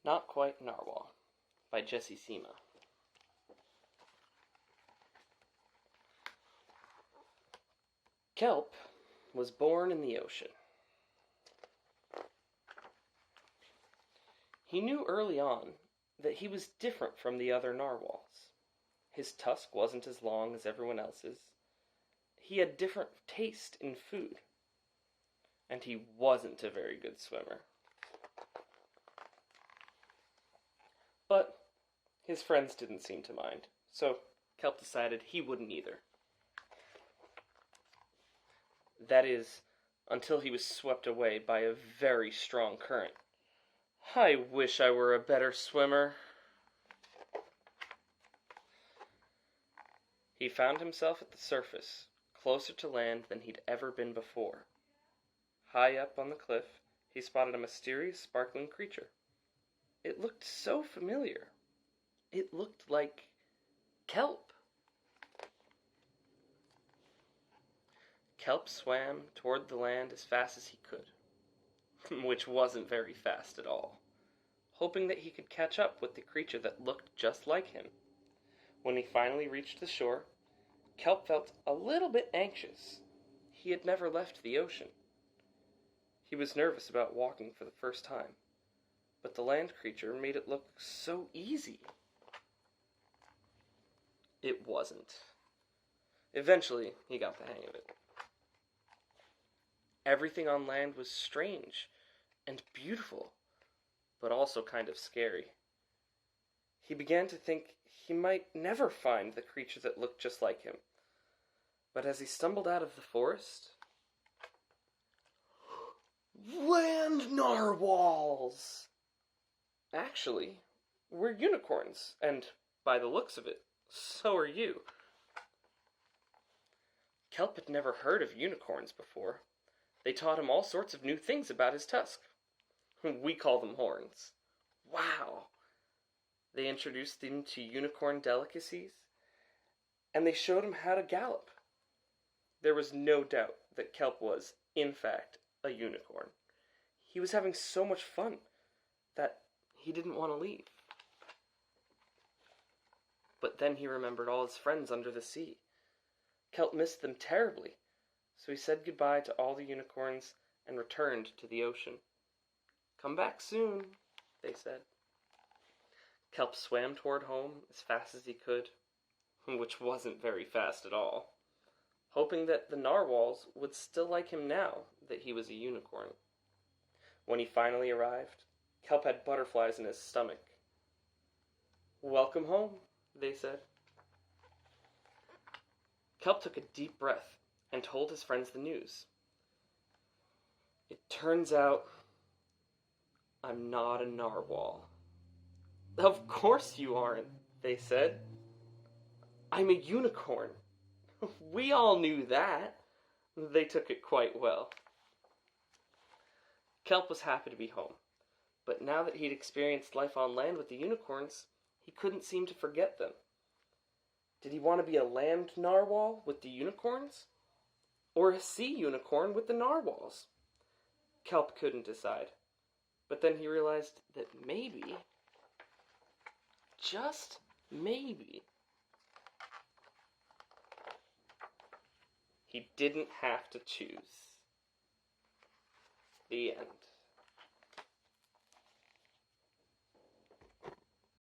Not Quite Narwhal by Jessie Sima. Kelp was born in the ocean. He knew early on that he was different from the other narwhals. His tusk wasn't as long as everyone else's. He had different taste in food. And he wasn't a very good swimmer. But his friends didn't seem to mind, so Kelp decided he wouldn't either. That is, until he was swept away by a very strong current. I wish I were a better swimmer. He found himself at the surface, closer to land than he'd ever been before. High up on the cliff, he spotted a mysterious, sparkling creature. It looked so familiar. It looked like Kelp. Kelp swam toward the land as fast as he could, which wasn't very fast at all, hoping that he could catch up with the creature that looked just like him. When he finally reached the shore, Kelp felt a little bit anxious. He had never left the ocean. He was nervous about walking for the first time, but the land creature made it look so easy. It wasn't. Eventually, he got the hang of it. Everything on land was strange and beautiful, but also kind of scary. He began to think he might never find the creature that looked just like him. But as he stumbled out of the forest, land narwhals! Actually, we're unicorns, and by the looks of it, so are you. Kelp had never heard of unicorns before. They taught him all sorts of new things about his tusk. We call them horns. Wow! They introduced him to unicorn delicacies, and they showed him how to gallop. There was no doubt that Kelp was, in fact, a unicorn. He was having so much fun that he didn't want to leave. But then he remembered all his friends under the sea. Kelp missed them terribly, so he said goodbye to all the unicorns and returned to the ocean. Come back soon, they said. Kelp swam toward home as fast as he could, which wasn't very fast at all, hoping that the narwhals would still like him now that he was a unicorn. When he finally arrived, Kelp had butterflies in his stomach. Welcome home, they said. Kelp took a deep breath and told his friends the news. It turns out I'm not a narwhal. Of course you aren't, they said. I'm a unicorn. We all knew that. They took it quite well. Kelp was happy to be home, but now that he'd experienced life on land with the unicorns, he couldn't seem to forget them. Did he want to be a land narwhal with the unicorns? Or a sea unicorn with the narwhals? Kelp couldn't decide, but then he realized that maybe, just maybe, he didn't have to choose. The end.